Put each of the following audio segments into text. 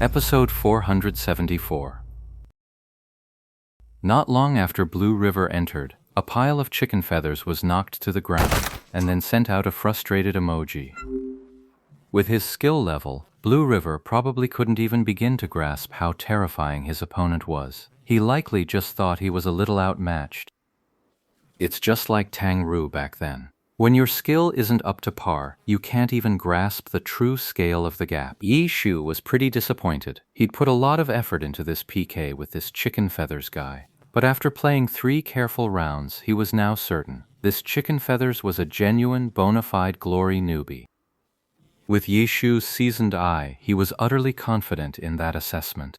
Episode 474. Not long after Blue River entered, a pile of chicken feathers was knocked to the ground, and then sent out a frustrated emoji. With his skill level, Blue River probably couldn't even begin to grasp how terrifying his opponent was. He likely just thought he was a little outmatched. It's just like Tang Ru back then. When your skill isn't up to par, you can't even grasp the true scale of the gap. Yi Shu was pretty disappointed. He'd put a lot of effort into this PK with this chicken feathers guy. But after playing 3 careful rounds, he was now certain this chicken feathers was a genuine, bona fide glory newbie. With Yi Shu's seasoned eye, he was utterly confident in that assessment.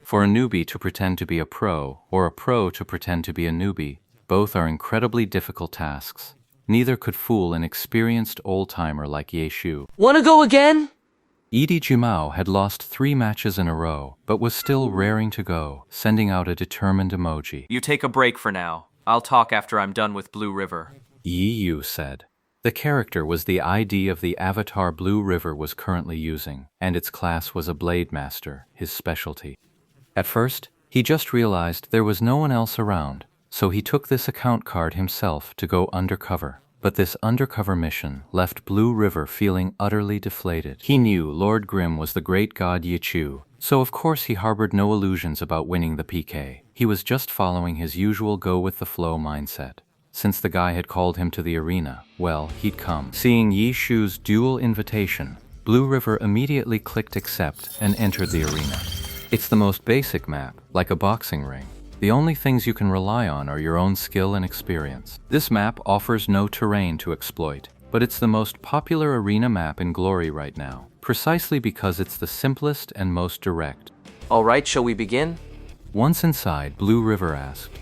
For a newbie to pretend to be a pro, or a pro to pretend to be a newbie, both are incredibly difficult tasks. Neither could fool an experienced old-timer like Ye Shu. Wanna go again? Edie Jimao had lost 3 matches in a row, but was still raring to go, sending out a determined emoji. You take a break for now. I'll talk after I'm done with Blue River. Yi Yu said. The character was the ID of the avatar Blue River was currently using, and its class was a Blade Master, his specialty. At first, he just realized there was no one else around, so he took this account card himself to go undercover. But this undercover mission left Blue River feeling utterly deflated. He knew Lord Grimm was the great god Yi Chu, so of course he harbored no illusions about winning the PK. He was just following his usual go-with-the-flow mindset. Since the guy had called him to the arena, well, he'd come. Seeing Yi Shu's dual invitation, Blue River immediately clicked accept and entered the arena. It's the most basic map, like a boxing ring. The only things you can rely on are your own skill and experience. This map offers no terrain to exploit, but it's the most popular arena map in Glory right now, precisely because it's the simplest and most direct. Alright, shall we begin? Once inside, Blue River asked.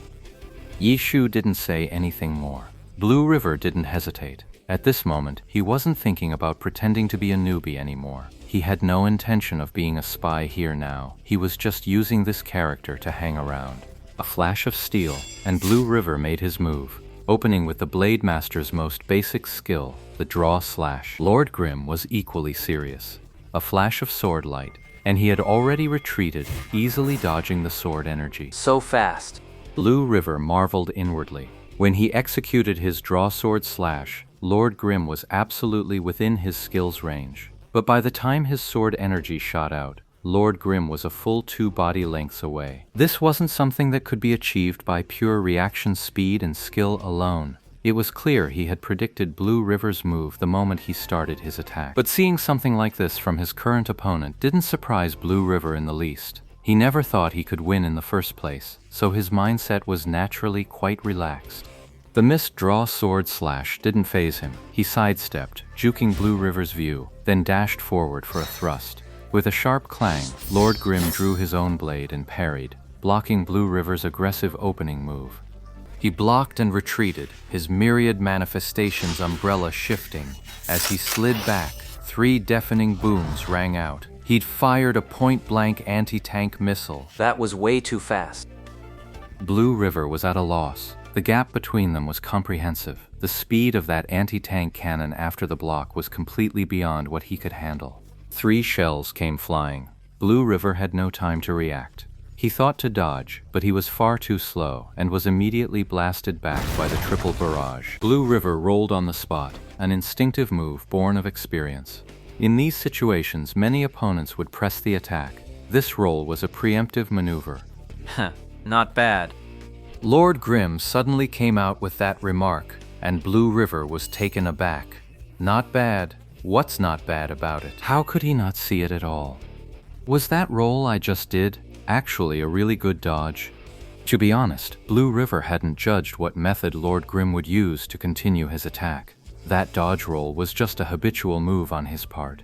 Yi Shu didn't say anything more. Blue River didn't hesitate. At this moment, he wasn't thinking about pretending to be a newbie anymore. He had no intention of being a spy here now. He was just using this character to hang around. A flash of steel, and Blue River made his move, opening with the Blade Master's most basic skill, the draw slash. Lord Grimm was equally serious. A flash of sword light, and he had already retreated, easily dodging the sword energy. So fast. Blue River marveled inwardly. When he executed his draw sword slash, Lord Grimm was absolutely within his skills range. But by the time his sword energy shot out, Lord Grimm was a full 2 body lengths away. This wasn't something that could be achieved by pure reaction speed and skill alone. It was clear he had predicted Blue River's move the moment he started his attack. But seeing something like this from his current opponent didn't surprise Blue River in the least. He never thought he could win in the first place, so his mindset was naturally quite relaxed. The missed draw sword slash didn't faze him. He sidestepped, juking Blue River's view, then dashed forward for a thrust. With a sharp clang, Lord Grimm drew his own blade and parried, blocking Blue River's aggressive opening move. He blocked and retreated, his myriad manifestations umbrella shifting. As he slid back, 3 deafening booms rang out. He'd fired a point-blank anti-tank missile. That was way too fast. Blue River was at a loss. The gap between them was comprehensive. The speed of that anti-tank cannon after the block was completely beyond what he could handle. 3 shells came flying. Blue River had no time to react. He thought to dodge, but he was far too slow and was immediately blasted back by the triple barrage. Blue River rolled on the spot, an instinctive move born of experience. In these situations, many opponents would press the attack. This roll was a preemptive maneuver. Heh, not bad. Lord Grimm suddenly came out with that remark, and Blue River was taken aback. Not bad. What's not bad about it? How could he not see it at all? Was that roll I just did actually a really good dodge? To be honest, Blue River hadn't judged what method Lord Grimm would use to continue his attack. That dodge roll was just a habitual move on his part.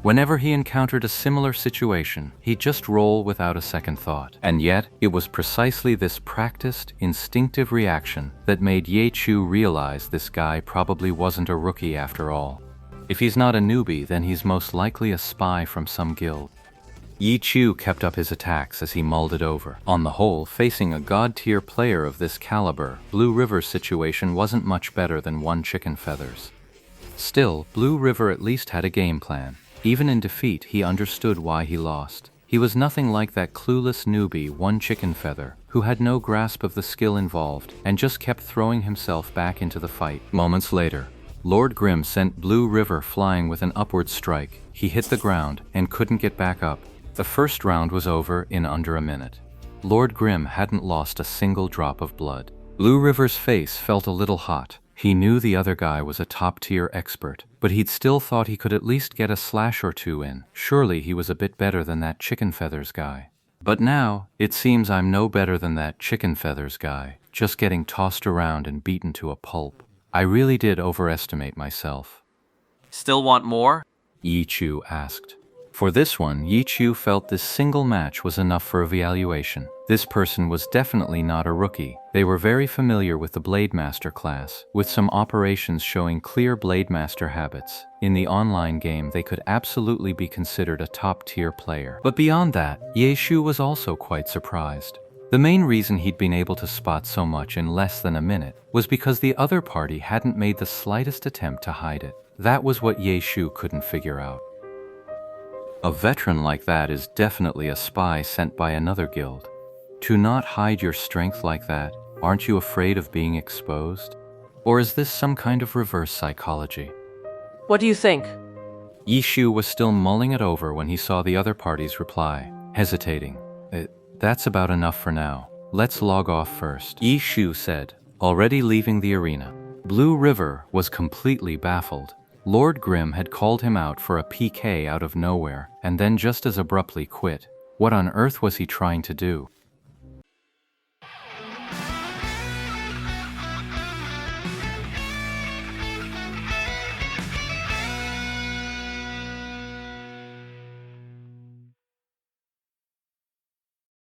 Whenever he encountered a similar situation, he'd just roll without a second thought. And yet, it was precisely this practiced, instinctive reaction that made Ye Chu realize this guy probably wasn't a rookie after all. If he's not a newbie, then he's most likely a spy from some guild. Yi Chu kept up his attacks as he mulled it over. On the whole, facing a god-tier player of this caliber, Blue River's situation wasn't much better than 1 chicken feathers. Still, Blue River at least had a game plan. Even in defeat, he understood why he lost. He was nothing like that clueless newbie One Chicken Feather, who had no grasp of the skill involved and just kept throwing himself back into the fight. Moments later, Lord Grim sent Blue River flying with an upward strike. He hit the ground and couldn't get back up. The first round was over in under a minute. Lord Grim hadn't lost a single drop of blood. Blue River's face felt a little hot. He knew the other guy was a top-tier expert, but he'd still thought he could at least get a slash or two in. Surely he was a bit better than that Chicken Feathers guy. But now, it seems I'm no better than that Chicken Feathers guy, just getting tossed around and beaten to a pulp. I really did overestimate myself. Still want more? Yi Chu asked. For this one, Yi Chu felt this single match was enough for evaluation. This person was definitely not a rookie. They were very familiar with the Blade Master class, with some operations showing clear Blade Master habits. In the online game, they could absolutely be considered a top-tier player. But beyond that, Ye Shu was also quite surprised. The main reason he'd been able to spot so much in less than a minute was because the other party hadn't made the slightest attempt to hide it. That was what Ye Shu couldn't figure out. A veteran like that is definitely a spy sent by another guild. To not hide your strength like that, aren't you afraid of being exposed? Or is this some kind of reverse psychology? What do you think? Yi Shu was still mulling it over when he saw the other party's reply, hesitating. That's about enough for now. Let's log off first, Yi Shu said, already leaving the arena. Blue River was completely baffled. Lord Grim had called him out for a PK out of nowhere, and then just as abruptly quit. What on earth was he trying to do?